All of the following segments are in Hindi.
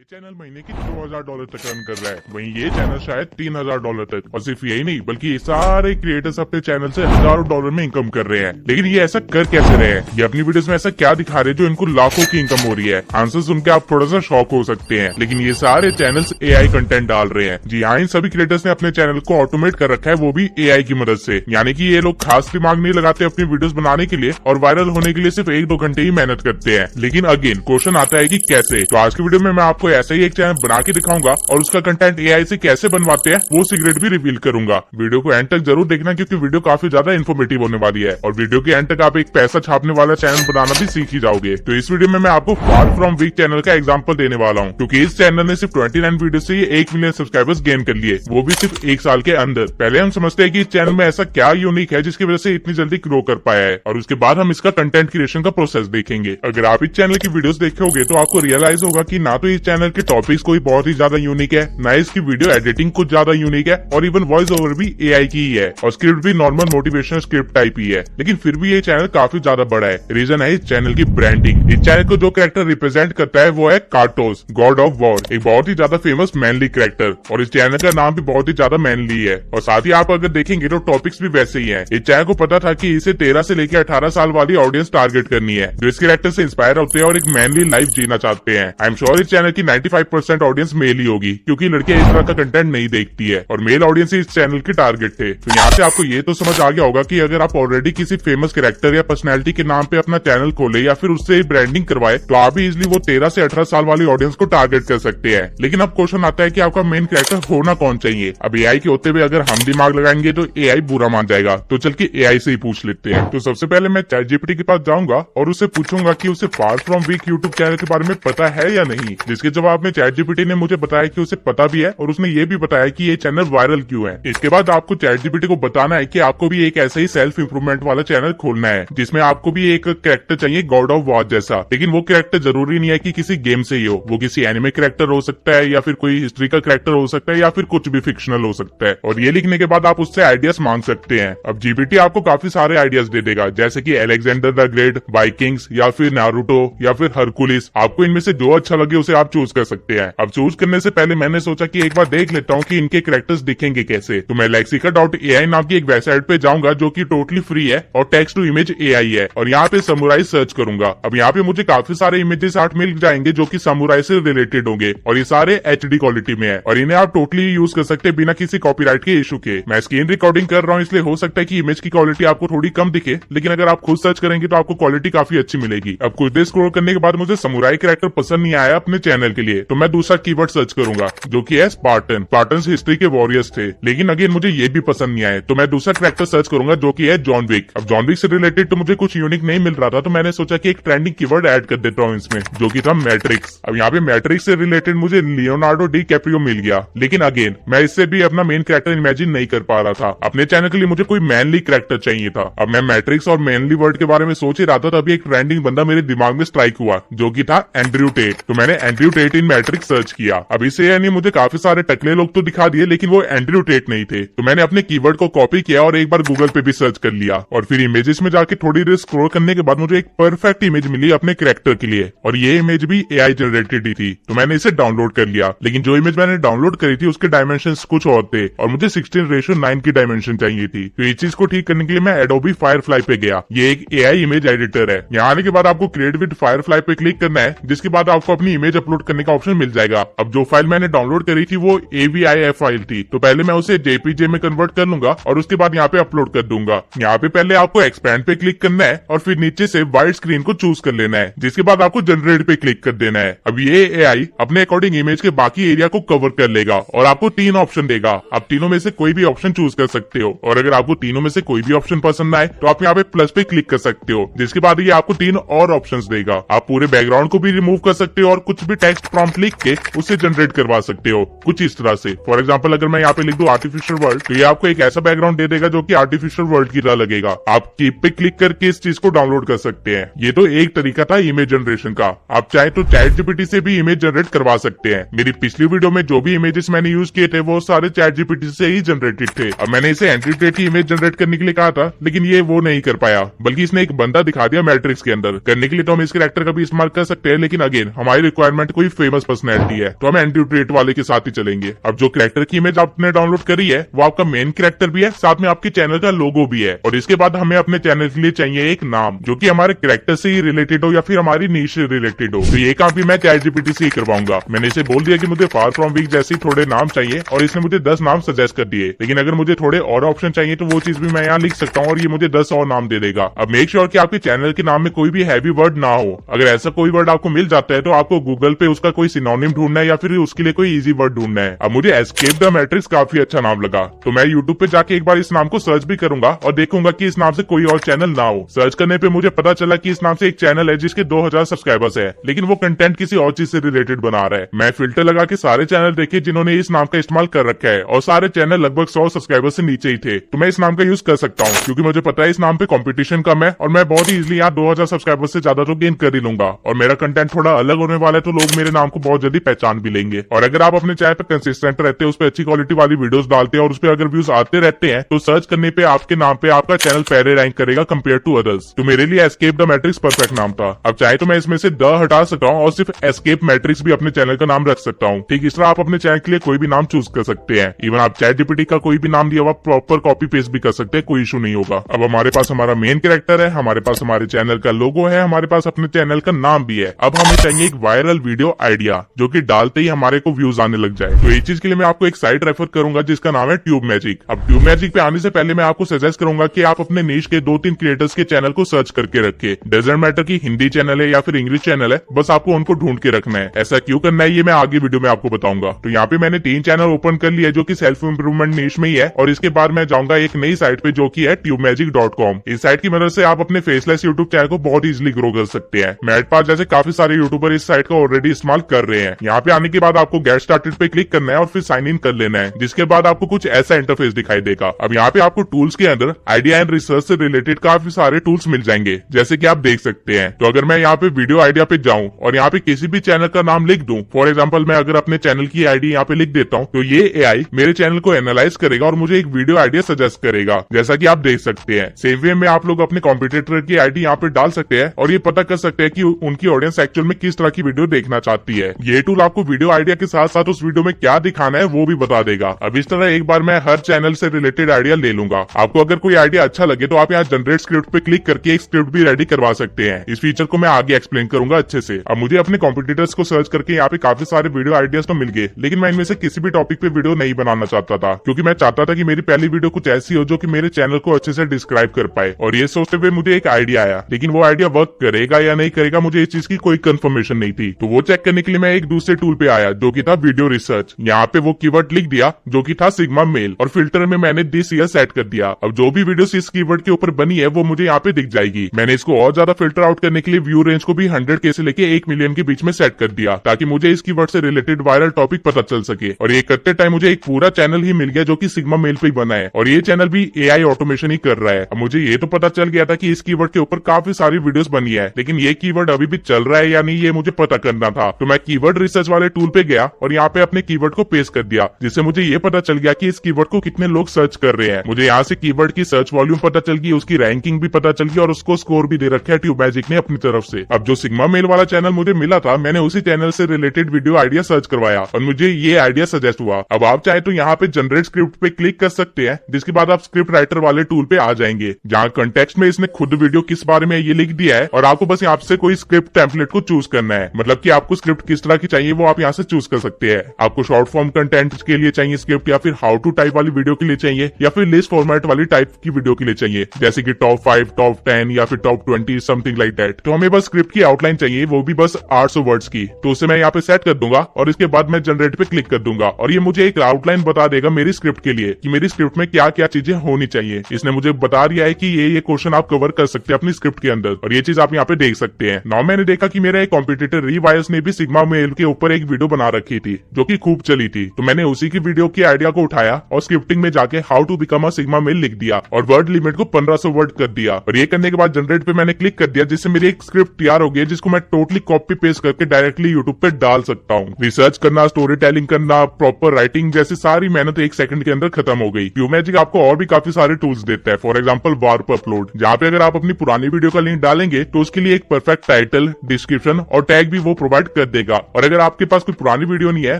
ये चैनल महीने की $2000 तक अर्न कर रहा है, वहीं ये चैनल शायद $3000 तक। और सिर्फ यही नहीं बल्कि ये सारे क्रिएटर्स अपने चैनल से हजारों डॉलर में इनकम कर रहे हैं। लेकिन ये ऐसा कर कैसे रहे हैं? ये अपनी वीडियोस में ऐसा क्या दिखा रहे हैं जो इनको लाखों की इनकम हो रही है? आंसर सुन के आप थोड़ा सा शॉक हो सकते हैं, लेकिन ये सारे चैनल्स AI कंटेंट डाल रहे हैं। जी हाँ, इन सभी क्रिएटर्स ने अपने चैनल को ऑटोमेट कर रखा है, वो भी AI की मदद से। यानी कि ये लोग खास दिमाग नहीं लगाते अपनी वीडियोस बनाने के लिए और वायरल होने के लिए सिर्फ 1-2 घंटे ही मेहनत करते हैं। लेकिन अगेन क्वेश्चन आता है कि कैसे? तो आज की वीडियो में मैं आपको ऐसा ही एक चैनल बना के दिखाऊंगा और उसका कंटेंट AI से कैसे बनवाते हैं वो सीक्रेट भी रिवील करूंगा। वीडियो को एंड तक जरूर देखना क्योंकि वीडियो काफी ज्यादा इन्फॉर्मेटिव होने वाली है और वीडियो के एंड तक आप एक पैसा छापने वाला चैनल बनाना भी सीख ही जाओगे। तो इस वीडियो में मैं आपको फार फ्रॉम वीक चैनल का एग्जांपल देने वाला हूँ, क्योंकि इस चैनल ने सिर्फ 29 वीडियो से 1 मिलियन सब्सक्राइबर्स गेन कर लिए, वो भी सिर्फ 1 साल के अंदर। पहले हम समझते हैं कि इस चैनल में ऐसा क्या यूनिक है जिसकी वजह से इतनी जल्दी ग्रो कर पाया है, और उसके बाद हम इसका कंटेंट क्रिएशन का प्रोसेस देखेंगे। अगर आप इस चैनल की वीडियोस देखोगे तो आपको रियलाइज होगा कि ना तो इस चैनल के टॉपिक्स कोई बहुत ही ज्यादा यूनिक है, ना इसकी वीडियो एडिटिंग कुछ ज्यादा यूनिक है, और इवन वॉइस ओवर भी AI की ही है और स्क्रिप्ट भी नॉर्मल मोटिवेशनल स्क्रिप्ट टाइप ही है। लेकिन फिर भी ये चैनल काफी ज्यादा बड़ा है। रीजन है इस चैनल की ब्रांडिंग। इस चैनल को जो कैरेक्टर रिप्रेजेंट करता है वो है कार्टोस, गॉड ऑफ वॉर, एक बहुत ही ज्यादा फेमस मैनली कैरेक्टर, और इस चैनल का नाम भी बहुत ही ज्यादा मैनली है। और साथ ही आप अगर देखेंगे तो टॉपिक्स भी वैसे ही है। इस चैनल को पता था कि इसे 13 से लेकर 18 साल वाली ऑडियंस टारगेट करनी है, जो इस कैरेक्टर से इंस्पायर होते हैं और एक मैनली लाइफ जीना चाहते हैं। आई एम श्योर इस चैनल की 95% ऑडियंस मेल ही होगी, क्योंकि लड़कियां इस तरह का कंटेंट नहीं देखती है और मेल ऑडियंस ही इस चैनल की टारगेट थे। तो यहाँ से आपको ये तो समझ आ गया होगा कि अगर आप ऑलरेडी किसी फेमस कैरेक्टर या पर्सनैलिटी के नाम पे अपना चैनल खोले या फिर उससे ब्रांडिंग करवाए तो आप भी इजिली वो 13 से 18 साल वाली ऑडियंस को टारगेट कर सकते हैं। लेकिन अब क्वेश्चन आता है कि आपका मेन कैरेक्टर होना कौन चाहिए? अब AI के होते हुए अगर हम दिमाग लगाएंगे तो AI बुरा मान जाएगा, तो चल के AI से ही पूछ लेते हैं। तो सबसे पहले मैं ChatGPT के पास जाऊंगा और उससे पूछूंगा कि उसे far from weak YouTube channel के बारे में पता है या नहीं, जिसके जवाब में ChatGPT ने मुझे बताया कि उसे पता भी है और उसने ये भी बताया कि ये चैनल वायरल क्यों है। इसके बाद आपको ChatGPT को बताना है कि आपको भी एक ऐसा ही सेल्फ इंप्रूवमेंट वाला चैनल खोलना है जिसमें आपको भी एक कैरेक्टर चाहिए गॉड ऑफ वॉर जैसा। लेकिन वो कैरेक्टर जरूरी नहीं है कि किसी गेम से ही हो, वो किसी एनिमे कैरेक्टर हो सकता है या फिर कोई हिस्ट्री का कैरेक्टर हो सकता है या फिर कुछ भी फिक्शनल हो सकता है। और ये लिखने के बाद आप उससे आइडियाज मांग सकते हैं। अब GPT आपको काफी सारे आइडियाज दे देगा, जैसे कि अलेक्जेंडर द ग्रेट, वाइकिंग्स या फिर नारुतो या फिर हरकुलिस। आपको इनमें से जो अच्छा लगे उसे आप चूज कर सकते हैं। अब चूज करने से पहले मैंने सोचा कि एक बार देख लेता हूँ कि इनके कैरेक्टर्स दिखेंगे कैसे। तो मैं lexica.ai नाम की एक वेबसाइट पे जाऊंगा जो कि टोटली फ्री है और टेक्स्ट टू इमेज AI है, और यहाँ पे समुराई सर्च करूंगा। अब यहाँ पे मुझे काफी सारे इमेजेस आर्ट मिल जाएंगे जो कि समुराई से रिलेटेड होंगे और ये सारे HD क्वालिटी में है और इन्हें आप टोटली यूज कर सकते हैं बिना किसी कॉपीराइट के इशू के। मैं स्क्रीन रिकॉर्डिंग कर रहा हूँ इसलिए हो सकता है कि इमेज की क्वालिटी आपको थोड़ी कम दिखे, लेकिन अगर आप खुद सर्च करेंगे तो आपको क्वालिटी काफी अच्छी मिलेगी। अब कुछ देर स्क्रॉल करने के बाद मुझे समुराई कैरेक्टर पसंद नहीं आया अपने चैनल के लिए, तो मैं दूसरा कीवर्ड सर्च करूंगा जो कि है स्पार्टन। स्पार्टन्स हिस्ट्री के वॉरियर्स थे, लेकिन अगेन मुझे ये भी पसंद नहीं आए, तो मैं दूसरा कैरेक्टर सर्च करूंगा जो कि है जॉन विक। अब जॉन विक से रिलेटेड तो मुझे कुछ यूनिक नहीं मिल रहा था, तो मैंने सोचा कि एक ट्रेंडिंग कीवर्ड ऐड कर देता हूँ इसमें, जो कि था मैट्रिक्स। अब यहाँ पे मैट्रिक्स से रिलेटेड मुझे लियोनार्डो डी कैप्रियो मिल गया, लेकिन अगेन मैं इससे भी अपना मेन कैरेक्टर इमेजिन नहीं कर पा रहा था। अपने चैनल के लिए मुझे कोई मैनली कैरेक्टर चाहिए था। अब मैं मैट्रिक्स और मैनली वर्ड के बारे में सोच ही रहा था, तभी एक ट्रेंडिंग बंदा मेरे दिमाग में स्ट्राइक हुआ जो कि था एंड्रयू टेट। तो मैंने एंड्रयू टेट इन मैट्रिक्स सर्च किया। अब इससे यानी मुझे काफी सारे टकले लोग तो दिखा दिए, लेकिन वो एंड्रयू टेट नहीं थे। तो मैंने अपने कीवर्ड को कॉपी किया और एक बार गूगल पे भी सर्च कर लिया, और फिर इमेजेस में जाके थोड़ी देर स्क्रॉल करने के बाद मुझे एक परफेक्ट इमेज मिली अपने कैरेक्टर के लिए, और ये इमेज भी AI जनरेटेड ही थी। तो मैंने इसे डाउनलोड कर लिया, लेकिन जो इमेज मैंने डाउनलोड करी थी उसके डायमेंशंस कुछ और थे और मुझे 16:9 की डायमेंशन चाहिए थी। तो इस चीज को ठीक करने के लिए मैं एडोबी फायरफ्लाई पे गया। ये एक AI इमेज एडिटर है। यहाँ आने के बाद आपको क्रिएट विद फायरफ्लाई पे क्लिक करना है, जिसके बाद आपको अपनी इमेज अपलोड करने का ऑप्शन मिल जाएगा। अब जो फाइल मैंने डाउनलोड करी थी वो AVIF फाइल थी, तो पहले मैं उसे JPG में कन्वर्ट कर लूंगा और उसके बाद यहाँ पे अपलोड कर दूंगा। यहाँ पे पहले आपको एक्सपैंड पे क्लिक करना है और फिर नीचे से वाइड स्क्रीन को चूज कर लेना है, जिसके बाद आपको जनरेट पे क्लिक कर देना है। अब ये AI अपने अकॉर्डिंग इमेज के बाकी एरिया को कवर कर लेगा और आपको 3 ऑप्शन देगा। आप तीनों में से कोई भी ऑप्शन चूज कर सकते हो, और अगर आपको तीनों में से कोई भी ऑप्शन पसंद आए तो आप यहाँ पे प्लस पे क्लिक कर सकते हो, जिसके बाद ये आपको 3 और ऑप्शंस देगा। आप पूरे बैकग्राउंड को भी रिमूव कर सकते हो और कुछ भी टेक्स्ट प्रॉम्प्ट लिख के उसे जनरेट करवा सकते हो कुछ इस तरह से। फॉर एग्जाम्पल अगर मैं यहाँ पे लिख दूं आर्टिफिशियल वर्ल्ड, तो ये आपको एक ऐसा बैकग्राउंड दे देगा जो कि आर्टिफिशियल वर्ल्ड की तरह लगेगा। आप कीप पे क्लिक करके इस चीज को डाउनलोड कर सकते हैं। ये तो एक तरीका था इमेज जनरेशन का। आप चाहे तो ChatGPT से भी इमेज जनरेट करवा सकते हैं। मेरी पिछली वीडियो में जो भी इमेजेस मैंने यूज किए थे वो सारे ChatGPT से ही जनरेटेड थे। अब मैंने इसे एंड्रयू टेट की इमेज जनरेट करने के लिए कहा था, लेकिन ये वो नहीं कर पाया, बल्कि इसने एक बंदा दिखा दिया मैट्रिक्स के अंदर। करने के लिए तो हम इस कैरेक्टर का भी इस्तेमाल कर सकते हैं, लेकिन अगेन हमारी रिक्वायरमेंट कोई फेमस पर्सनैलिटी है, तो हम एंटी ट्रेट वाले के साथ ही चलेंगे। अब जो कैरेक्टर की इमेज आपने डाउनलोड करी है वो आपका मेन कैरेक्टर भी है, साथ में आपके चैनल का लोगो भी है। और इसके बाद हमें अपने चैनल के लिए चाहिए एक नाम जो कि हमारे कैरेक्टर से ही रिलेटेड हो या फिर हमारी नीश से रिलेटेड हो। तो ये काम भी मैं ChatGPT से ही करवाऊंगा। मैंने इसे बोल दिया कि मुझे फार फ्रॉम वीक जैसे थोड़े नाम चाहिए और इसने मुझे 10 नाम सजेस्ट कर दिए। लेकिन अगर मुझे थोड़े और ऑप्शन चाहिए तो वो चीज भी मैं यहाँ लिख सकता हूँ और ये मुझे 10 और नाम दे देगा। अब मेक श्योर कि आपके चैनल के नाम में कोई भी हैवी वर्ड ना हो। अगर ऐसा कोई वर्ड आपको मिल जाता है तो आपको गूगल पे उसका कोई सिनोनिम ढूंढना है या फिर उसके लिए कोई इजी वर्ड ढूंढना है। अब मुझे एस्केप द मैट्रिक्स काफी अच्छा नाम लगा, तो मैं यूट्यूब पे जाके एक बार इस नाम को सर्च भी करूंगा और देखूंगा कि इस नाम से कोई और चैनल ना हो। सर्च करने पे मुझे पता चला कि इस नाम से एक चैनल है जिसके 2000 सब्सक्राइबर्स है, लेकिन वो कंटेंट किसी और चीज से रिलेटेड बना रहा है। मैं फिल्टर लगा के सारे चैनल देखे जिन्होंने इस नाम का इस्तेमाल कर रखा है और सारे चैनल लगभग 100 सब्सक्राइबर से नीचे ही थे। तो मैं इस नाम का यूज कर सकता हूँ क्योंकि मुझे पता है इस नाम पे कंपटीशन कम है और मैं बहुत ही इजीली यहाँ 2000 सब्सक्राइबर से ज्यादा तो गेन कर ही लूंगा। और मेरा कंटेंट थोड़ा अलग होने वाला है तो लोग मेरे नाम को बहुत जल्दी पहचान भी लेंगे। और अगर आप अपने चैनल पे कंसिस्टेंट रहते हैं, उस पर अच्छी क्वालिटी वाली वीडियोस डालते हैं और उस पर अगर व्यूज आते रहते हैं तो सर्च करने पे आपके नाम पे आपका चैनल पहले रैंक करेगा कंपेयर टू अदर्स। तो मेरे लिए एस्केप द मैट्रिक्स परफेक्ट नाम था। अब चाहे तो मैं इसमें से द हटा सकता हूँ और सिर्फ एस्केप मैट्रिक्स भी अपने चैनल का नाम रख सकता हूँ। ठीक इस तरह आप अपने चैनल के लिए कोई भी नाम चूज कर सकते हैं। इवन आप ChatGPT का कोई भी नाम दिया हुआ प्रॉपर कॉपी पेस्ट भी कर सकते हैं, कोई इशू नहीं होगा। अब हमारे पास हमारा मेन कैरेक्टर है, हमारे पास हमारे चैनल का लोगो है, हमारे पास अपने चैनल का नाम भी है। अब हमें चाहिए एक वायरल वीडियो आइडिया जो कि डालते ही हमारे को व्यूज आने लग जाए। तो इस चीज के लिए मैं आपको एक साइट रेफर करूंगा जिसका नाम है ट्यूब मैजिक। अब ट्यूब मैजिक पे आने से पहले मैं आपको सजेस्ट करूंगा कि आप अपने नीश के 2-3 क्रिएटर्स के चैनल को सर्च करके रखे। डजंट मैटर कि हिंदी चैनल है या फिर इंग्लिश चैनल है, बस आपको उनको ढूंढ के रखना है। ऐसा क्यों करना है ये मैं आगे वीडियो में आपको बताऊंगा। तो यहाँ पे मैंने 3 चैनल ओपन कर लिया जो कि सेल्फ इंप्रूवमेंट नीश में ही है और इसके बाद मैं जाऊंगा एक नई साइट पे जो कि है tubemagic.com। इस साइट की मदद से आप अपने फेसलेस यूट्यूब चैनल को बहुत इजीली ग्रो कर सकते हैं। मेरे पास जैसे काफी सारे यूट्यूबर इस साइट का ऑलरेडी इस्तेमाल कर रहे हैं। यहाँ पे आने के बाद आपको गेट स्टार्टेड पे क्लिक करना है और फिर साइन इन कर लेना है, जिसके बाद आपको कुछ ऐसा इंटरफेस दिखाई देगा। अब यहाँ पे आपको टूल्स के अंदर आइडिया एंड रिसर्च से रिलेटेड काफी सारे टूल्स मिल जाएंगे, जैसे कि आप देख सकते हैं। तो अगर मैं यहाँ पे वीडियो आइडिया पे जाऊं और यहाँ पे किसी भी चैनल का नाम लिख दूं, फॉर एग्जांपल मैं अगर अपने चैनल की आईडी यहाँ पे लिख देता हूँ, तो ये एआई मेरे चैनल को एनालाइज करेगा और मुझे एक वीडियो आइडिया सजेस्ट करेगा, जैसा कि आप देख सकते हैं। सेम वे में आप लोग अपने कॉम्पिटिटर की आईडी यहाँ पे डाल सकते हैं और ये पता कर सकते हैं कि उनकी ऑडियंस एक्चुअल में किस तरह की वीडियो देखना चाहती है। ये टूल आपको वीडियो आइडिया के साथ साथ उस वीडियो में क्या दिखाना है वो भी बता देगा। अब इस तरह एक बार मैं हर चैनल से रिलेटेड आइडिया ले लूंगा। आपको अगर कोई आइडिया अच्छा लगे तो आप यहाँ जनरेट स्क्रिप्ट पे क्लिक करके एक स्क्रिप्ट भी रेडी करवा सकते हैं। इस फीचर को मैं आगे एक्सप्लेन करूंगा अच्छे से। अब मुझे अपने कॉम्पिटिटर्स को सर्च करके यहाँ पे काफी सारे वीडियो आइडियाज तो मिल गए, लेकिन मैं इनमें से किसी भी टॉपिक पे वीडियो नहीं बनाना चाहता था, क्योंकि मैं चाहता था कि मेरी पहली वीडियो कुछ ऐसी हो जो कि मेरे चैनल को अच्छे से डिस्क्राइब कर पाए। और ये सोचते हुए मुझे एक आइडिया आया, लेकिन वो आइडिया वर्क करेगा या नहीं करेगा मुझे इस चीज की कोई कंफर्मेशन नहीं थी। तो वो चेक करने के लिए मैं एक दूसरे टूल पे आया जो कि था वीडियो रिसर्च। यहाँ पे वो कीवर्ड लिख दिया जो कि था सिग्मा मेल और फिल्टर में मैंने दिस ईयर सेट कर दिया। अब जो भी वीडियो इस कीवर्ड के ऊपर बनी है वो मुझे यहाँ पे दिख जाएगी। मैंने इसको और ज्यादा फिल्टर आउट करने के लिए व्यू रेंज को भी 100K से लेके 1 मिलियन के बीच में सेट कर दिया, ताकि मुझे इस कीवर्ड से रिलेटेड वायरल टॉपिक पता चल सके। और ये करते टाइम मुझे एक पूरा चैनल ही मिल गया जो कि सिग्मा मेल पे ही बना है और ये चैनल भी एआई ऑटोमेशन ही कर रहा है। अब मुझे ये तो पता चल गया था कि इस कीवर्ड के ऊपर काफी सारी वीडियोस बनी है, लेकिन ये कीवर्ड अभी भी चल रहा है या नहीं ये मुझे पता करना था। तो मैं कीवर्ड रिसर्च वाले टूल पे गया और यहाँ पे अपने कीवर्ड को पेस्ट कर दिया, जिससे मुझे ये पता चल गया कि इस कीवर्ड को कितने लोग सर्च कर रहे हैं। मुझे यहाँ से कीवर्ड की सर्च वॉल्यूम पता चल गई, उसकी रैंकिंग भी पता चल गई और उसको स्कोर भी दे रखा है ट्यूब मैजिक ने अपनी तरफ से। अब जो सिग्मा मेल वाला चैनल मुझे मिला था, मैंने उसी चैनल से रिलेटेड वीडियो आइडिया सर्च करवाया और मुझे ये आइडिया सजेस्ट हुआ। अब आप चाहे तो यहाँ पे जनरेट स्क्रिप्ट पे क्लिक कर सकते हैं, जिसके बाद आप स्क्रिप्ट राइटर वाले टूल पे आ जाएंगे, जहाँ कंटेक्स्ट में इसने खुद वीडियो किस बारे में ये लिख दिया है और आपको बस यहाँ से कोई स्क्रिप्ट टेम्पलेट को चूज करना है। मतलब कि आपको स्क्रिप्ट किस तरह की चाहिए वो आप यहाँ से चूज कर सकते हैं। आपको शॉर्ट फॉर्म कंटेंट के लिए चाहिए स्क्रिप्ट, या फिर हाउ टू टाइप वाली वीडियो के लिए चाहिए, या फिर लिस्ट फॉर्मेट वाली टाइप की वीडियो के लिए चाहिए, जैसे कि टॉप 5, टॉप 10 या फिर टॉप 20 समथिंग लाइक दैट। तो हमें बस स्क्रिप्ट की आउटलाइन चाहिए, वो भी बस 800 वर्ड्स की। तो उसे मैं यहाँ पे सेट कर दूंगा और इसके बाद मैं जनरेट पे क्लिक कर दूंगा और ये मुझे एक आउटलाइन बता देगा मेरी स्क्रिप्ट के लिए कि मेरी स्क्रिप्ट में क्या क्या चीजें होनी चाहिए। इसने मुझे बता दिया है कि ये क्वेश्चन आप कवर कर सकते हैं अपनी स्क्रिप्ट के अंदर, और ये चीज आप यहाँ पे देख सकते हैं। नाउ मैंने देखा कि मेरा एक कॉम्पिटिटर रिवायर्स ने भी सिग्मा मेल के ऊपर एक वीडियो बना रखी थी जो कि खूब चली थी। तो मैंने उसी की वीडियो की आइडिया को उठाया और स्क्रिप्टिंग में जाके how to become a sigma male लिख दिया और वर्ड लिमिट को 1500 वर्ड कर दिया। और ये करने के बाद जनरेट पे मैंने क्लिक कर दिया, जिससे मेरी एक स्क्रिप्ट तैयार हो गई, जिसको मैं टोटली कॉपी पेस्ट करके डायरेक्टली यूट्यूब पे डाल सकता हूँ। रिसर्च करना, स्टोरी टेलिंग करना, प्रॉपर राइटिंग जैसी सारी मेहनत 1 सेकंड के अंदर खत्म हो गई। ट्यूब मैजिक आपको और भी काफी सारे टूल्स देता है, फॉर एग्जाम्पल वार्प अपलोड, जहाँ पे अगर आप अपनी पुरानी वीडियो का लिंक डालेंगे तो उसके लिए एक परफेक्ट टाइटल, डिस्क्रिप्शन और टैग भी वो प्रोवाइड कर कर देगा। और अगर आपके पास कोई पुरानी वीडियो नहीं है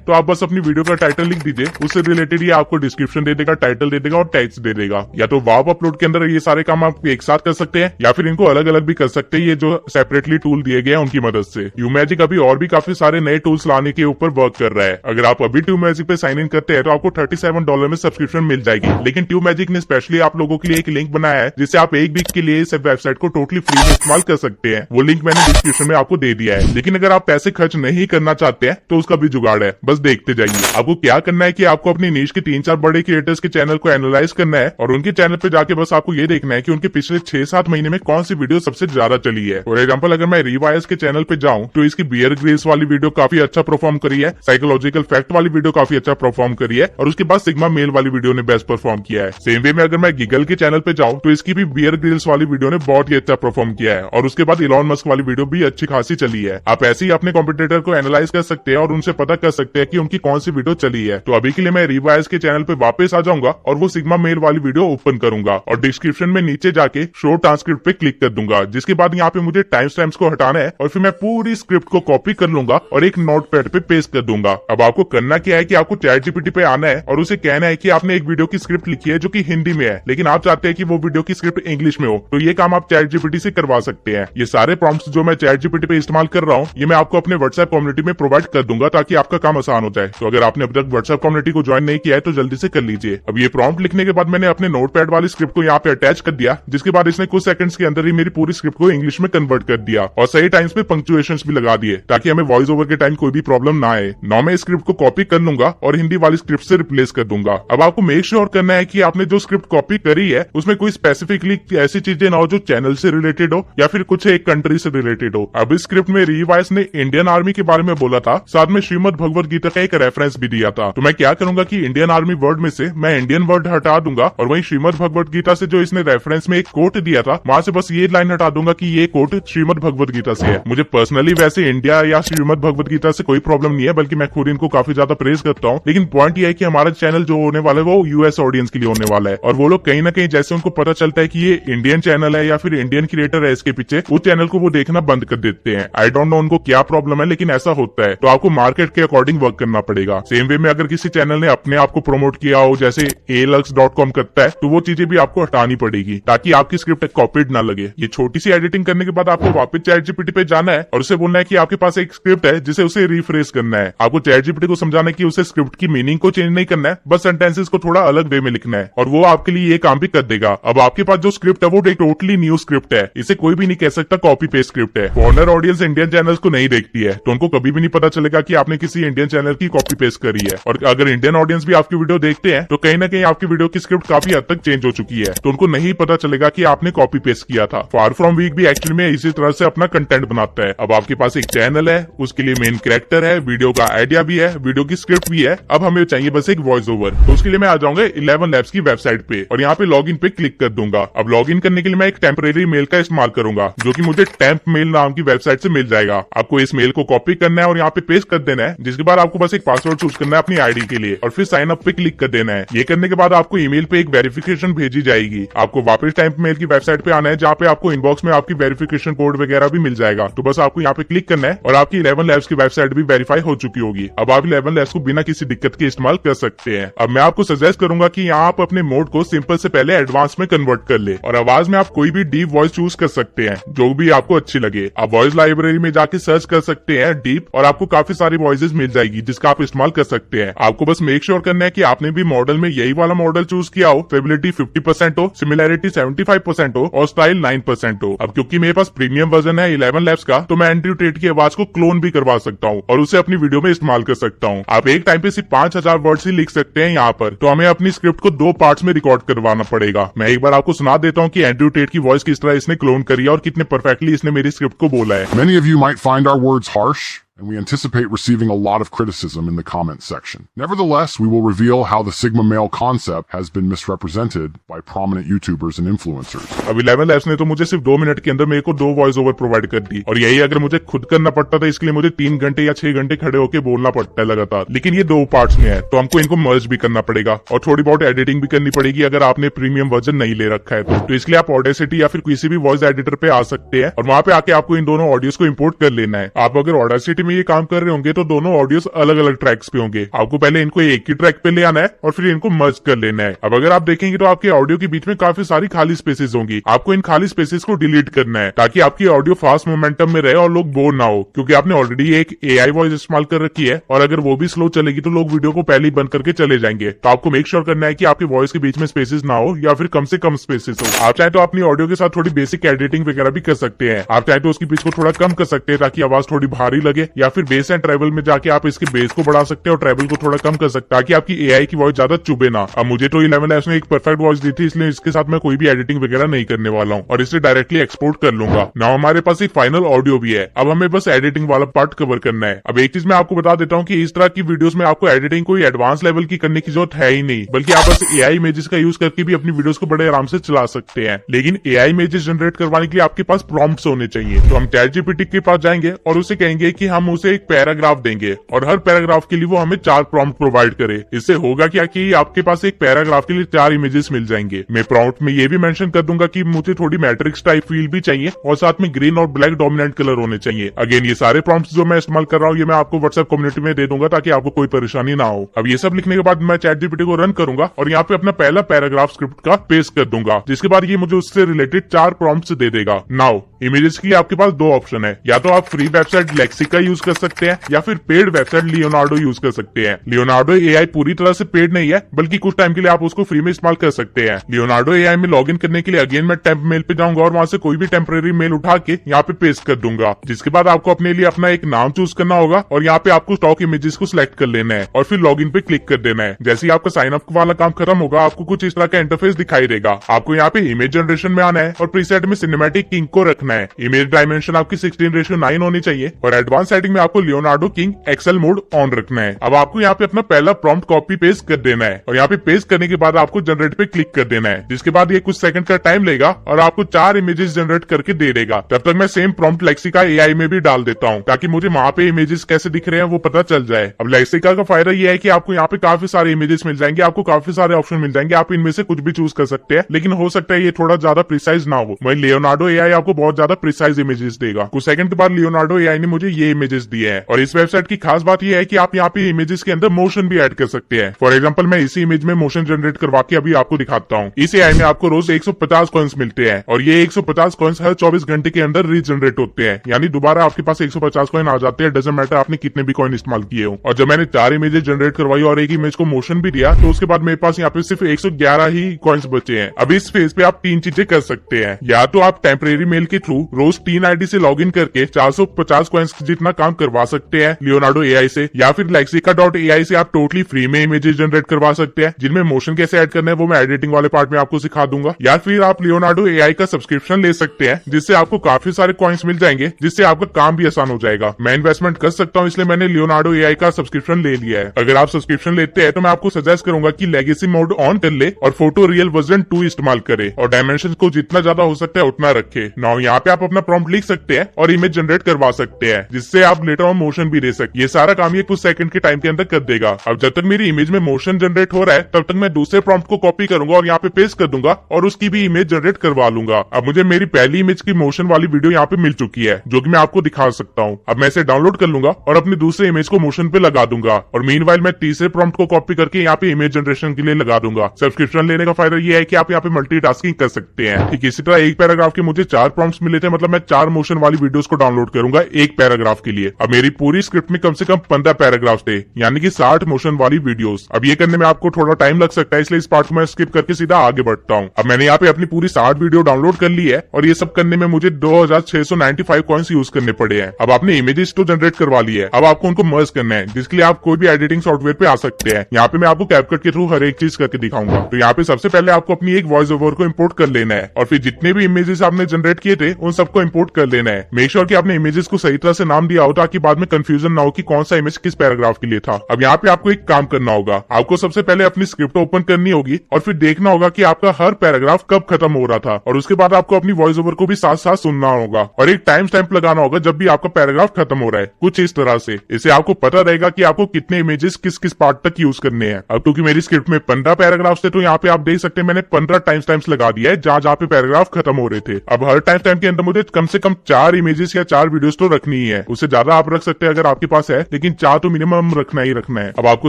तो आप बस अपनी वीडियो का टाइटल लिख दीजिए, उससे रिलेटेड ये आपको डिस्क्रिप्शन दे देगा, टाइटल दे देगा और टेक्स्ट दे देगा। या तो वाव अपलोड के अंदर ये सारे काम आप एक साथ कर सकते हैं या फिर इनको अलग अलग भी कर सकते हैं, ये जो सेपरेटली टूल दिए गए हैं उनकी मदद से। यूमैजिक अभी और भी काफी सारे नए टूल्स लाने के ऊपर वर्क कर रहा है। अगर आप अभी ट्यूबमैजिक पे साइन इन करते हैं तो आपको $37 में सब्सक्रिप्शन मिल जाएगी। लेकिन ट्यूबमैजिक ने स्पेशली आप लोगों के लिए एक लिंक बनाया है जिससे आप एक वीक के लिए इस वेबसाइट को टोटली फ्री में इस्तेमाल कर सकते हैं। वो लिंक मैंने डिस्क्रिप्शन में आपको दे दिया है। लेकिन अगर आप पैसे खर्च नहीं करना चाहते हैं तो उसका भी जुगाड़ है, बस देखते जाइए। आपको क्या करना है कि आपको अपनी नीश के 3-4 बड़े क्रिएटर्स के चैनल को एनालाइज करना है और उनके चैनल पे जाके बस आपको ये देखना है कि उनके पिछले 6-7 महीने में कौन सी वीडियो सबसे ज्यादा चली है। फॉर एग्जांपल अगर मैं रिवायस के चैनल पे जाऊं तो इसकी बियर ग्रिल्स वाली वीडियो काफी अच्छा परफॉर्म करी है, साइकोलॉजिकल फैक्ट वाली वीडियो काफी अच्छा परफॉर्म करी है और उसके बाद सिग्मा मेल वाली वीडियो ने बेस्ट परफॉर्म किया है। सेम वे में अगर मैं गीगल के चैनल पे जाऊं तो इसकी भी बियर ग्रिल्स वाली वीडियो ने बहुत ही अच्छा परफॉर्म किया है और उसके बाद इलॉन मस्क वाली वीडियो भी अच्छी खासी चली है। आप ऐसे ही अपने कॉम्पिटिटर को एनालाइज कर सकते हैं और उनसे पता कर सकते हैं कि उनकी कौन सी वीडियो चली है। तो अभी के लिए मैं रिवायस के चैनल पे वापस आ जाऊंगा और वो सिग्मा मेल वाली वीडियो ओपन करूंगा और डिस्क्रिप्शन में नीचे जाके शो ट्रांसक्रिप्ट पे क्लिक कर दूंगा, जिसके बाद यहाँ पे मुझे टाइम स्टैम्प्स को हटाना है और फिर मैं पूरी स्क्रिप्ट को कॉपी कर लूंगा और एक नोटपैड पे पेस्ट कर दूंगा। अब आपको करना क्या है कि आपको चैट जीपीटी पे आना है और उसे कहना है कि आपने एक वीडियो की स्क्रिप्ट लिखी है जो कि हिंदी में है, लेकिन आप चाहते हैं कि वो वीडियो की स्क्रिप्ट इंग्लिश में हो, तो ये काम आप चैट जीपीटी से करवा सकते हैं। ये सारे प्रॉम्प्ट्स जो मैं चैट जीपीटी पे इस्तेमाल कर रहा हूँ ये मैं आपको अपने व्हाट्सएप कम्युनिटी में प्रोवाइड कर दूंगा ताकि आपका काम आसान हो जाए। तो अगर आपने अब तक व्हाट्सएप कम्युनिटी को ज्वाइन नहीं किया है तो जल्दी से कर लीजिए। अब ये प्रॉम्प्ट लिखने के बाद मैंने अपने नोटपैड वाली स्क्रिप्ट को यहाँ पे अटैच कर दिया, जिसके बाद इसने कुछ सेकंड्स के अंदर ही मेरी पूरी स्क्रिप्ट को इंग्लिश में कन्वर्ट कर दिया और सही टाइम्स पे पंक्चुएशंस भी लगा दिए ताकि हमें वॉइस ओवर के टाइम कोई भी प्रॉब्लम ना आए। नौ मैं स्क्रिप्ट को कॉपी कर लूंगा और हिंदी वाली स्क्रिप्ट से रिप्लेस कर दूंगा। अब आपको मेक श्योर करना है कि आपने जो स्क्रिप्ट कॉपी करी है उसमें कोई स्पेसिफिकली ऐसी चीजें ना हो जो चैनल से रिलेटेड हो या फिर कुछ एक कंट्री से रिलेटेड हो। अब इस स्क्रिप्ट में रिवाइस ने इंडियन आर्मी के बारे में बोला था, साथ में श्रीमद भगवत गीता का एक रेफरेंस भी दिया था। तो मैं क्या करूंगा कि इंडियन आर्मी वर्ड में से मैं इंडियन वर्ड हटा दूंगा और वहीं श्रीमद भगवत गीता से जो इसने रेफरेंस में एक कोट दिया था वहां से बस ये लाइन हटा दूंगा कि ये कोट श्रीमद भगवत गीता से है। मुझे पर्सनली वैसे इंडिया या श्रीमद भगवत गीता से कोई प्रॉब्लम नहीं है, बल्कि मैं खुद इनको काफी ज्यादा प्रेज करता हूँ। लेकिन पॉइंट ये है कि हमारा चैनल जो होने वाला है वो यूएस ऑडियंस के लिए होने वाला है और वो लोग कहीं ना कहीं जैसे उनको पता चलता है कि ये इंडियन चैनल है या फिर इंडियन क्रिएटर है इसके पीछे, उस चैनल को वो देखना बंद कर देते हैं। आई डोंट नो उनको क्या प्रॉब्लम है, लेकिन ऐसा होता है। तो आपको मार्केट के अकॉर्डिंग वर्क करना पड़ेगा। सेम वे में अगर किसी चैनल ने अपने आप को प्रमोट किया हो जैसे alux.com करता है तो वो चीजें भी आपको हटानी पड़ेगी ताकि आपकी स्क्रिप्ट कॉपीड ना लगे। ये छोटी सी एडिटिंग करने के बाद आपको वापस चैट जीपीटी पे जाना है और उसे बोलना है कि आपके पास एक स्क्रिप्ट है जिसे उसे रिफ्रेश करना है। आपको चैट जीपीटी को समझाना है कि उसे स्क्रिप्ट की मीनिंग को चेंज नहीं करना है, बस सेंटेंसेस को थोड़ा अलग वे में लिखना है और वो आपके लिए ये काम भी कर देगा। अब आपके पास जो स्क्रिप्ट है वो एक टोटली न्यू स्क्रिप्ट है, इसे कोई भी नहीं कह सकता कॉपी पेस्ट स्क्रिप्ट है। फॉरेनर ऑडियंस इंडियन चैनल्स को नहीं देखती है तो उनको कभी भी नहीं पता चलेगा कि आपने किसी इंडियन चैनल की कॉपी पेस्ट करी है। और अगर इंडियन ऑडियंस भी आपकी वीडियो देखते हैं तो कहीं ना कहीं आपकी वीडियो की स्क्रिप्ट काफी हद तक चेंज हो चुकी है, तो उनको नहीं पता चलेगा कि आपने कॉपी पेस्ट किया था। फार फ्रॉम वीक भी एक्चुअली में इसी तरह से अपना कंटेंट बनाता है। अब आपके पास एक चैनल है, उसके लिए मेन कैरेक्टर है, वीडियो का आइडिया भी है, वीडियो की स्क्रिप्ट भी है, अब हमें चाहिए बस एक वॉइस ओवर। तो उसके लिए मैं आ जाऊंगा 11 लैब्स की वेबसाइट पे और यहाँ पे लॉग इन पे क्लिक कर दूंगा। अब लॉग इन करने के लिए मैं एक टेम्परेरी मेल का इस्तेमाल करूंगा जो कि मुझे टेम्प मेल नाम की वेबसाइट से मिल जाएगा। आपको इस मेल को कॉपी करना है और यहाँ पे पेस्ट कर देना है, जिसके बाद आपको बस एक पासवर्ड चूज करना है अपनी आईडी के लिए और फिर साइन अप पे क्लिक कर देना है। ये करने के बाद आपको ईमेल पे एक वेरिफिकेशन भेजी जाएगी। आपको वापस टेम्प मेल की वेबसाइट पे आना है जहाँ पे आपको इनबॉक्स में आपकी वेरिफिकेशन कोड वगैरह भी मिल जाएगा। तो बस आपको यहाँ पे क्लिक करना है और आपकी 11 लैब्स की वेबसाइट भी वेरीफाई हो चुकी होगी। अब आप 11 लैब्स को बिना किसी दिक्कत के इस्तेमाल कर सकते हैं। अब मैं आपको सजेस्ट करूंगा कि यहाँ आप अपने मोड को सिंपल से पहले एडवांस में कन्वर्ट कर ले और आवाज में आप कोई भी डीप वॉइस चूज कर सकते हैं जो भी आपको अच्छी लगे। आप वॉइस लाइब्रेरी में जाके सर्च कर सकते हैं डीप और आपको काफी सारी वॉइसेस मिल जाएगी जिसका आप इस्तेमाल कर सकते हैं। आपको बस मेक श्योर करना है कि आपने भी मॉडल में यही वाला मॉडल चूज किया हो, फेबिलिटी 50% हो, सिमिलैरिटी 75% हो और स्टाइल 9% हो। अब क्योंकि मेरे पास प्रीमियम वर्जन है 11 लैब्स का तो मैं एंड्रयू टेट की आवाज को क्लोन भी करवा सकता हूँ और उसे अपनी वीडियो में इस्तेमाल कर सकता हूँ। आप एक टाइम पे सिर्फ 5000 वर्ड्स ही लिख सकते हैं यहाँ पर, तो हमें अपनी स्क्रिप्ट को 2 पार्ट्स में रिकॉर्ड करवाना पड़ेगा। मैं एक बार आपको सुना देता हूँ कि एंड्रयू टेट की वॉइस किस तरह इसने क्लोन करी है और कितने परफेक्टली इसने मेरी स्क्रिप्ट को बोला है। Many of you might find our words harsh, and we anticipate receiving a lot of criticism in the comments section. Nevertheless, we will reveal how the Sigma male concept has been misrepresented by prominent YouTubers and influencers. अब 11 लैब्स ने तो मुझे सिर्फ 2 मिनट के अंदर मेरे को 2 वॉइस ओवर प्रोवाइड कर दी और यही अगर मुझे खुद करना पड़ता था इसके लिए मुझे 3 घंटे या 6 घंटे खड़े होकर बोलना पड़ता है लगातार। लेकिन ये 2 पार्ट्स में है तो हमको इनको मर्ज भी करना पड़ेगा और थोड़ी बहुत एडिटिंग भी करनी पड़ेगी अगर आपने प्रीमियम वर्जन नहीं ले रखा है तो इसके लिए आप ऑडेसिटी या फिर किसी भी वॉइस एडिटर पे आ सकते हैं और वहां पे आके आपको इन दोनों ऑडियोज को इम्पोर्ट कर लेना है। आप अगर ऑडेसिटी क्वालिटी में ये काम कर रहे होंगे तो दोनों ऑडियोस अलग अलग ट्रैक्स पे होंगे। आपको पहले इनको एक ही ट्रैक पे ले आना है और फिर इनको मर्ज कर लेना है। अब अगर आप देखेंगे तो आपके ऑडियो के बीच में काफी सारी खाली स्पेसेस होंगी। आपको इन खाली स्पेसेस को डिलीट करना है ताकि आपकी ऑडियो फास्ट मोमेंटम में रहे और लोग बोर ना हो, क्योंकि आपने ऑलरेडी एक एआई वॉइस इस्तेमाल कर रखी है और अगर वो भी स्लो चलेगी तो लोग वीडियो को पहले ही बंद करके चले जाएंगे। तो आपको मेक श्योर करना है कि आपकी वॉइस के बीच में स्पेसेस ना हो या फिर कम से कम स्पेसेस हो। आप चाहे तो अपनी ऑडियो के साथ थोड़ी बेसिक एडिटिंग वगैरह भी कर सकते हैं। आप चाहे तो उसकी पिच को थोड़ा कम कर सकते हैं ताकि आवाज थोड़ी भारी लगे, या फिर बेस एंड ट्रेवल में जाके आप इसके बेस को बढ़ा सकते हैं और ट्रेवल को थोड़ा कम कर सकते हैं ताकि आपकी एआई की वॉइस ज्यादा चुभे ना। अब मुझे तो 11 ने एक परफेक्ट वॉइस दी थी, इसलिए इसके साथ मैं कोई भी एडिटिंग वगैरह नहीं करने वाला हूँ और इसे डायरेक्टली एक्सपोर्ट कर लूंगा। नाउ हमारे पास एक फाइनल ऑडियो भी है। अब हमें बस एडिटिंग वाला पार्ट कवर करना है। अब एक चीज मैं आपको बता देता हूँ कि इस तरह की वीडियोस में आपको एडिटिंग कोई एडवांस लेवल की करने की जरूरत है ही नहीं, बल्कि आप बस एआई इमेजेस का यूज करके भी अपनी वीडियोस को बड़े आराम से चला सकते हैं। लेकिन एआई इमेजेस जनरेट करवाने के लिए आपके पास प्रॉम्प्ट्स होने चाहिए। तो हम ChatGPT के पास जाएंगे और उसे कहेंगे कि हम उसे एक पैराग्राफ देंगे और हर पैराग्राफ के लिए वो हमें 4 प्रॉम्प्ट प्रोवाइड करे। इससे होगा क्या कि आपके पास एक पैराग्राफ के लिए 4 इमेजेस मिल जाएंगे। मैं प्रॉम्प्ट में ये भी मेंशन कर दूंगा कि मुझे थोड़ी मैट्रिक्स टाइप फील भी चाहिए और साथ में ग्रीन और ब्लैक डोमिनेंट कलर होने चाहिए। अगेन ये सारे प्रॉम्प्ट्स जो मैं इस्तेमाल कर रहा हूँ ये मैं आपको व्हाट्सएप कम्युनिटी में दे दूंगा ताकि आपको कोई परेशानी ना हो। अब ये सब लिखने के बाद मैं ChatGPT को रन करूंगा और यहाँ पे अपना पहला पैराग्राफ स्क्रिप्ट का पेस्ट कर दूंगा, जिसके बाद ये मुझे उससे रिलेटेड 4 प्रॉम्प्ट्स दे देगा। नाउ इमेजेस के लिए आपके पास 2 ऑप्शन है, या तो आप फ्री वेबसाइट लेक्सिका यूज कर सकते हैं या फिर पेड वेबसाइट लियोनार्डो यूज कर सकते हैं। लियोनार्डो एआई पूरी तरह से पेड नहीं है, बल्कि कुछ टाइम के लिए आप उसको फ्री में इस्तेमाल कर सकते हैं। लियोनार्डो एआई में लॉगिन करने के लिए अगेन मैं टेम्प मेल पे जाऊंगा और वहां से कोई भी टेम्परेरी मेल उठा के यहाँ पे पेस्ट कर दूंगा, जिसके बाद आपको अपने लिए अपना एक नाम चूज करना होगा और यहाँ पे आपको स्टॉक इमेजेस को सिलेक्ट कर लेना है और फिर लॉगिन पे क्लिक कर देना है। जैसे ही आपका साइन अप वाला काम खत्म होगा आपको कुछ इस तरह का इंटरफेस दिखाई देगा। आपको यहाँ पे इमेज जनरेशन में आना है और प्रीसेट में सिनेमैटिक किंग को रखना है। इमेज डायमेंशन आपकी 16:9 होनी चाहिए और एडवांस सेटिंग में आपको Leonardo king excel mode on रखना है। अब आपको यहाँ पे अपना पहला प्रॉम्प्ट कॉपी पेस्ट कर देना है और यहाँ पे पेस्ट करने के बाद आपको जनरेट पे क्लिक कर देना है, जिसके बाद ये कुछ सेकंड का टाइम लेगा और आपको 4 इमेजेस जनरेट करके दे देगा। तब तक मैं सेम प्रॉम्प्ट लेक्सिका एआई में भी डाल देता हूँ ताकि मुझे वहां पे इमेजेस कैसे दिख रहे हैं वो पता चल जाए। अब लेक्सिका का फायदा ये है कि आपको यहाँ पे काफी सारे इमेजेस मिल जाएंगे, आपको काफी सारे ऑप्शन मिल जाएंगे, आप इनमें से कुछ भी चूज कर सकते हैं, लेकिन हो सकता है ये थोड़ा ज्यादा प्रिसाइज ना हो। वही लियोनार्डो एआई आपको बहुत ज्यादा प्रिसाइज इमेजेस देगा। कुछ सेकंड के बाद लियोनार्डो एआई ने मुझे ये इमेजेस दिए हैं और इस वेबसाइट की खास बात ये है कि आप यहाँ पे इमेजेस के अंदर मोशन भी ऐड कर सकते हैं। फॉर एग्जाम्पल मैं इसी इमेज में मोशन जनरेट करवा के अभी आपको दिखाता हूँ। इस एआई में आपको रोज 150 कॉइन्स मिलते हैं और ये 150 कॉइन्स हर 24 घंटे के अंदर रीजनरेट होते हैं, यानी दोबारा आपके पास 150 कॉइन आ जाते हैं, डजंट मैटर आपने कितने भी कॉइन इस्तेमाल किए हो। और जब मैंने 4 इमेजेस जनरेट करवाई और एक इमेज को मोशन भी दिया तो उसके बाद मेरे पास यहाँ पे सिर्फ 111 ही कॉइन्स बचे हैं। अब इस फेज पे आप 3 चीजें कर सकते हैं, या तो आप टेम्परेरी मेल के थ्रू रोज 3 आईडी से लॉगिन करके 450 कॉइन्स जितना काम करवा सकते हैं लियोनार्डो एआई से, या फिर lexica.ai से आप टोटली फ्री में इमेजेस जनरेट करवा सकते हैं जिनमें मोशन कैसे ऐड करना है वो मैं एडिटिंग वाले पार्ट में आपको सिखा दूंगा, या फिर आप लियोनार्डो एआई का सब्सक्रिप्शन ले सकते हैं जिससे आपको काफी सारे कॉइन्स मिल जाएंगे, जिससे आपका काम भी आसान हो जाएगा। मैं इन्वेस्टमेंट कर सकता हूँ इसलिए मैंने लियोनार्डो एआई का सब्सक्रिप्शन ले लिया है। अगर आप सब्सक्रिप्शन लेते हैं तो मैं आपको सजेस्ट करूंगा कि लेगेसी मोड ऑन कर ले और फोटो रियल वर्जन 2 इस्तेमाल करे और डायमेंशन को जितना ज्यादा हो सकता है उतना रखे। नाउ यहाँ पे आप अपना प्रॉम्प्ट लिख सकते हैं और इमेज जनरेट करवा सकते हैं, जिससे आप लेटर ऑन मोशन भी दे सकते। ये सारा काम ये कुछ सेकंड के टाइम के अंदर कर देगा। अब जब तक मेरी इमेज में मोशन जनरेट हो रहा है तब तक मैं दूसरे प्रॉम्प्ट को कॉपी करूंगा और यहाँ पे पेस्ट कर दूंगा और उसकी भी इमेज जनरेट करवा लूंगा। अब मुझे मेरी पहली इमेज की मोशन वाली वीडियो यहाँ पे मिल चुकी है जो कि मैं आपको दिखा सकता हूँ। अब मैं इसे डाउनलोड कर लूंगा और अपनी दूसरे इमेज को मोशन पे लगा दूंगा और मीनवाइल मैं तीसरे प्रॉम्प्ट को कॉपी करके यहाँ पे इमेज जनरेशन के लिए लगा दूंगा। सब्सक्रिप्शन लेने का फायदा ये है कि आप यहाँ पे मल्टीटास्किंग कर सकते हैं। ठीक इसी तरह एक पैराग्राफ के मुझे 4 प्रॉम्प्ट्स मिले थे, मतलब मैं 4 मोशन वाली वीडियोस को डाउनलोड करूंगा एक पैराग्राफ के लिए। अब मेरी पूरी स्क्रिप्ट में कम से कम 15 पैराग्राफ थे, यानी कि 60 मोशन वाली वीडियोस। अब ये करने में आपको थोड़ा टाइम लग सकता है, इसलिए इस पार्ट को मैं स्किप करके सीधा आगे बढ़ता हूँ। अब मैंने यहाँ पे अपनी पूरी 60 वीडियो डाउनलोड कर ली है और ये सब करने में मुझे 2695 कॉइन्स यूज करने पड़े हैं। अब आपने इमेजेस तो जनरेट करवा ली है, अब आपको उनको मर्ज करना है, जिसके लिए आप कोई भी एडिटिंग सॉफ्टवेयर पे आ सकते हैं। यहाँ पे मैं आपको कैपकट के थ्रू हर एक चीज करके दिखाऊंगा। तो यहाँ पे सबसे पहले आपको अपनी एक वॉइस ओवर को इम्पोर्ट कर लेना है और फिर जितने भी इमेजेस आपने जनरेट किए थे उन सबको इम्पोर्ट कर लेना है। मेक श्योर कि आपने इमेजेस को सही तरह से नाम दिया हो ताकि बाद में कंफ्यूजन ना हो कि कौन सा इमेज किस पैराग्राफ के लिए था। अब यहाँ पे आपको एक काम करना होगा, आपको सबसे पहले अपनी स्क्रिप्ट ओपन करनी होगी और फिर देखना होगा कि आपका हर पैराग्राफ कब खत्म हो रहा था और उसके बाद आपको अपनी वॉइस ओवर को भी साथ साथ सुनना होगा और एक टाइम स्टैंप लगाना होगा जब भी आपका पैराग्राफ खत्म हो रहा है, कुछ इस तरह से। इससे आपको पता रहेगा कि आपको कितने इमेजेस किस किस पार्ट तक यूज करने हैं। अब क्योंकि मेरी स्क्रिप्ट में 15 पैराग्राफ थे तो यहाँ पे आप देख सकते हैं मैंने 15 टाइम स्टैंप्स लगा दिया है जहाँ जहाँ पे पैराग्राफ खत्म हो रहे थे। अब हर टाइम स्टैंप के अंदर मुझे कम से कम 4 इमेजेस या 4 वीडियोस तो रखनी ही है, उससे ज्यादा आप रख सकते हैं अगर आपके पास है, लेकिन 4 तो मिनिमम रखना ही रखना है। अब आपको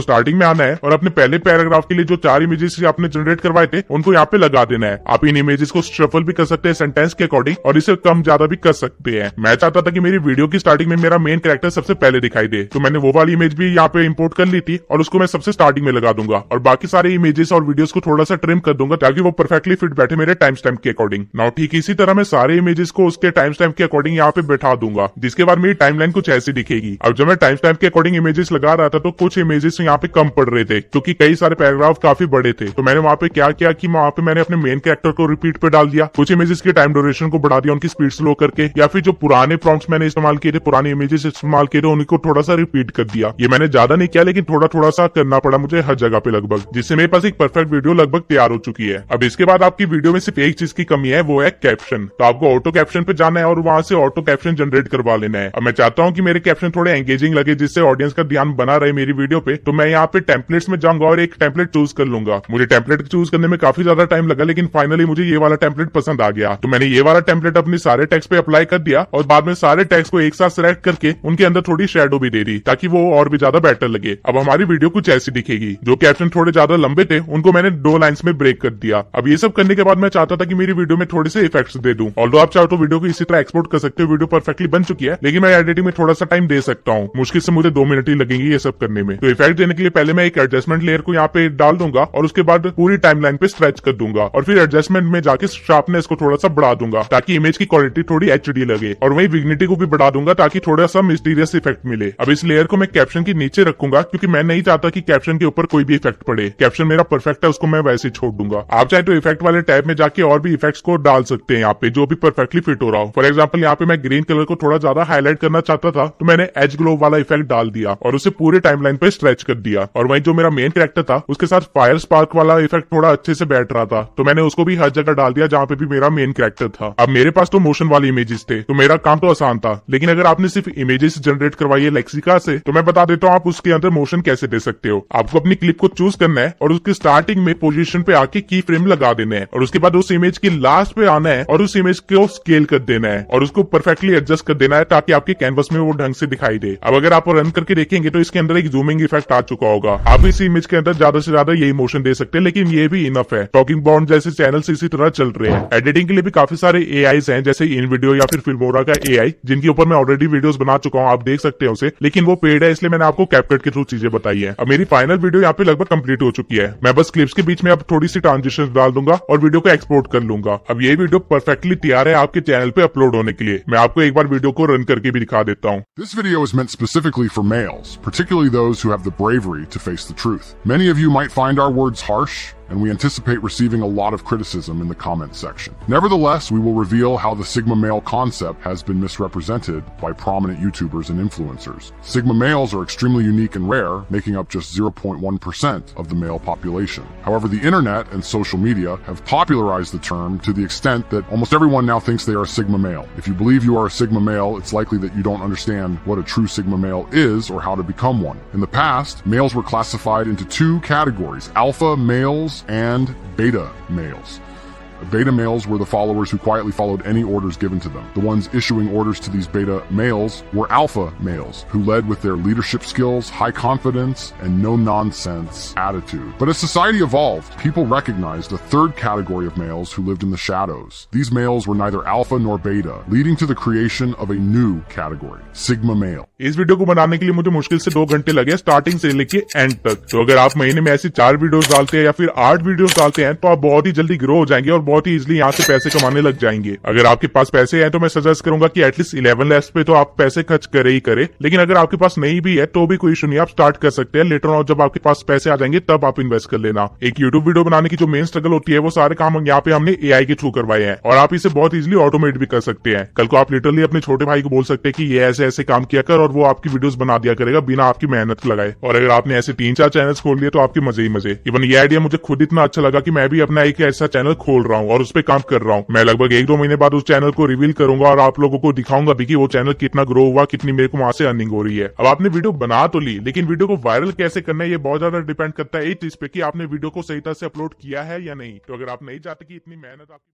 स्टार्टिंग में आना है और अपने पहले पैराग्राफ के लिए जो 4 इमेजेस आपने जनरेट करवाए थे उनको यहाँ पे लगा देना है। आप इन इमेजेस को शफल भी कर सकते हैं सेंटेंस के अकॉर्डिंग और इसे कम ज्यादा भी कर सकते हैं। मैं चाहता था कि मेरी वीडियो की स्टार्टिंग में मेरा मेन कैरेक्टर सबसे पहले दिखाई दे, तो मैंने वो वाली इमेज भी यहाँ पे इंपोर्ट कर ली थी और उसको मैं सबसे स्टार्टिंग में लगा दूंगा और बाकी सारे इमेजेस और वीडियोस को थोड़ा सा ट्रिम कर दूंगा ताकि वो परफेक्टली फिट बैठे मेरे टाइम स्टैम्प के अकॉर्डिंग। नाउ ठीक इसी तरह मैं सारे इमेजेस को उसके टाइम स्टैम्प के अकॉर्डिंग यहाँ पे बैठा दूंगा, जिसके बाद मेरी टाइमलाइन कुछ ऐसी दिखेगी। अब जब मैं टाइम स्टैम्प के अकॉर्डिंग इमेजेस लगा रहा था तो कुछ इमेजेस यहाँ पे कम पड़ रहे थे क्योंकि कई सारे पैराग्राफ काफी बड़े थे। तो मैंने वहाँ पे क्या किया कि वहाँ पे मैंने अपने मेन कैरेक्टर को रिपीट पे डाल दिया, कुछ इमेजेस के टाइम ड्यूरेशन को बढ़ा दिया, उनकी स्पीड स्लो करके, या फिर जो पुराने प्रॉम्प्ट्स मैंने इस्तेमाल किए थे, पुराने इमेजेस इस्तेमाल किए थे, उनको थोड़ा सा रिपीट कर दिया। ये मैंने ज्यादा नहीं किया लेकिन थोड़ा थोड़ा सा करना पड़ा मुझे हर जगह पे लगभग, जिससे मेरे पास एक परफेक्ट वीडियो लगभग तैयार हो चुकी है। अब इसके बाद आपकी वीडियो में सिर्फ एक चीज की कमी है, वो है कैप्शन। तो आपको ऑटो कैप्शन पे जाना है और वहां से ऑटो कैप्शन जनरेट करवा लेना है। अब मैं चाहता हूँ कि मेरे कैप्शन थोड़े एंगेजिंग लगे, जिससे ऑडियंस का ध्यान बना रहे मेरी वीडियो पे, तो मैं यहाँ पे टेम्पलेट्स में जाऊंगा और एक टेम्पलेट चूज कर लूंगा। मुझे टेम्पलेट चूज करने में काफी ज्यादा टाइम लगा लेकिन फाइनली मुझे ये वाला टेम्पलेट पसंद आ गया। तो मैंने ये वाला टेम्पलेट अपने सारे टेक्स्ट पे अप्लाई कर दिया और बाद में सारे टेक्स्ट को एक साथ सिलेक्ट करके उनके अंदर थोड़ी शेडो भी दे दी ताकि वो और भी ज्यादा बेटर लगे। अब हमारी वीडियो कुछ ऐसी दिखेगी। जो कैप्शन थोड़े ज्यादा लंबे थे उनको मैंने 2 लाइन्स में ब्रेक कर दिया। अब ये सब करने के बाद मैं चाहता था कि मेरी वीडियो में थोड़े से इफेक्ट्स दे दूं। ऑल्दो आप चाहो तो वीडियो को इसी तरह एक्सपोर्ट कर सकते हो, वीडियो परफेक्टली बन चुकी है, लेकिन मैं एडिटिंग में थोड़ा सा टाइम दे सकता हूँ। मुश्किल से मुझे 2 मिनट ही लगेंगे ये सब करने में। तो इफेक्ट देने के लिए पहले मैं एक एडजस्टमेंट लेयर को यहाँ पे डाल दूंगा और उसके बाद पूरी टाइमलाइन पे स्ट्रेच कर दूंगा और फिर एडजस्टमेंट में जाके शार्पनेस को थोड़ा सा बढ़ा दूंगा ताकि इमेज की क्वालिटी थोड़ी एचडी लगे, और वही विग्निटी को भी बढ़ा दूंगा ताकि थोड़ा सा मिस्टीरियस इफेक्ट मिले। अब इस लेयर को मैं कैप्शन के नीचे रखूंगा क्योंकि मैं नहीं चाहता कि कैप्शन के ऊपर कोई भी इफेक्ट पड़े। कैप्शन मेरा परफेक्ट है, उसको मैं वैसे ही छोड़ दूंगा। आप चाहे तो इफेक्ट वाले टैब में जाके और भी इफेक्ट्स को डाल सकते हैं यहाँ पे, जो भी परफेक्टली फिट हो रहा हो। फॉर एग्जाम्पल यहाँ पे मैं ग्रीन कलर को थोड़ा ज्यादा हाईलाइट करना चाहता था तो मैंने एज ग्लो वाला इफेक्ट डाल दिया और उसे पूरे टाइमलाइन पे स्ट्रेच कर दिया। और वहीं जो मेरा मेन कैरेक्टर था उसके साथ फायर स्पार्क वाला इफेक्ट थोड़ा अच्छे से बैठ रहा था तो मैंने उसको भी हर जगह डाल दिया जहाँ पे भी मेरा मेन कैरेक्टर था। अब मेरे पास तो मोशन वाली इमेजेस थे तो मेरा काम तो आसान था, लेकिन अगर आपने सिर्फ इमेजेस जनरेट करवाई है लेक्सिका से तो मैं बता देता हूँ आप उसके अंदर मोशन कैसे दे सकते हो। आपको अपनी क्लिप को चूज करना है और उसके स्टार्टिंग में पोजीशन पे आके की फ्रेम लगा देना है और उसके बाद उस इमेज की लास्ट पे आना है और उस इमेज को स्केल कर देना है और उसको परफेक्टली एडजस्ट कर देना है ताकि आपके कैनवस में वो ढंग से दिखाई दे। अब अगर आप रन करके देखेंगे तो इसके अंदर एक जूमिंग इफेक्ट आ चुका होगा। आप इस इमेज के अंदर ज्यादा से ज्यादा यही मोशन दे सकते हैं, लेकिन ये भी इनफ है। टॉकिंग बॉन्ड जैसे चैनल्स इसी तरह चल रहे हैं। एडिटिंग के लिए भी काफी सारे एआईज हैं, जैसे इन वीडियो या फिर फिल्मोरा का एआई, जिनके ऊपर मैं ऑलरेडी वीडियोस बना चुका हूं, आप देख सकते हैं उसे, लेकिन वो पेड है इसलिए मैंने आपको कैपकट के थ्रू चीजें बताई है। अब मेरी फाइनल वीडियो यहाँ पे लगभग कंप्लीट हो चुकी है। मैं बस क्लिप्स के बीच में अब थोड़ी सी ट्रांजिशन डाल दूंगा और वीडियो को एक्सपोर्ट कर लूंगा। अब ये वीडियो परफेक्टली तैयार है आपके चैनल पे अपलोड होने के लिए। मैं आपको एक बार वीडियो को रन करके भी दिखा देता हूँ। This video is meant specifically for males, particularly those who have the bravery to face the truth. Many of you might find our words harsh, and we anticipate receiving a lot of criticism in the comment section. Nevertheless, we will reveal how the Sigma male concept has been misrepresented by prominent YouTubers and influencers. Sigma males are extremely unique and rare, making up just 0.1% of the male population. However, the internet and social media have popularized the term to the extent that almost everyone now thinks they are a Sigma male. If you believe you are a Sigma male, it's likely that you don't understand what a true Sigma male is or how to become one. In the past, males were classified into 2 categories: alpha males and beta males. Beta males were the followers who quietly followed any orders given to them. The ones issuing orders to these beta males were alpha males, who led with their leadership skills, high confidence, and no-nonsense attitude. But as society evolved, people recognized a 3rd category of males who lived in the shadows. These males were neither alpha nor beta, leading to the creation of a new category, Sigma male. इस वीडियो को बनाने के लिए मुझे मुश्किल से 2 घंटे लगे स्टार्टिंग से लेके एंड तक। तो अगर आप महीने में ऐसी 4 वीडियोस डालते हैं या फिर 8 वीडियोस डालते हैं तो आप बहुत ही जल्दी ग्रो हो जाएंगे और बहुत ही इजीली यहाँ से पैसे कमाने लग जाएंगे। अगर आपके पास पैसे हैं तो मैं सजेस्ट करूंगा कि एटलीस्ट 11 लैब्स पे तो आप पैसे खर्च करे ही करे, लेकिन अगर आपके पास नहीं भी है तो भी कोई इशू नहीं, आप स्टार्ट कर सकते हैं। लेटर ऑन जब आपके पास पैसे आ जाएंगे तब आप इन्वेस्ट कर लेना। एक यूट्यूब वीडियो बनाने की जो मेन स्ट्रगल होती है वो सारे काम यहाँ पे हमने एआई के थ्रू करवाए हैं और आप इसे बहुत इजीली ऑटोमेट भी कर सकते हैं। कल को आप लिटरली अपने छोटे भाई को बोल सकते हैं कि ये ऐसे ऐसे काम किया कर और वो आपकी वीडियोस बना दिया करेगा बिना आपकी मेहनत लगाए। और अगर आपने ऐसे 3-4 चैनल्स खोल लिए तो आपके मजे ही मजे। इवन ये आइडिया मुझे खुद इतना अच्छा लगा कि मैं भी अपना एक ऐसा चैनल खोल रहा हूँ और उस पर काम कर रहा हूँ। मैं लगभग 1-2 महीने बाद उस चैनल को रिवील करूंगा और आप लोगों को दिखाऊंगा भी कि वो चैनल कितना ग्रो हुआ, कितनी मेरे को वहां से अर्निंग हो रही है। अब आपने वीडियो बना तो ली, लेकिन वीडियो को वायरल कैसे करना है ये बहुत ज्यादा डिपेंड करता है इस चीज पे कि आपने वीडियो को सही तरह से अपलोड किया है या नहीं। तो अगर आप नहीं चाहते कि इतनी मेहनत आपकी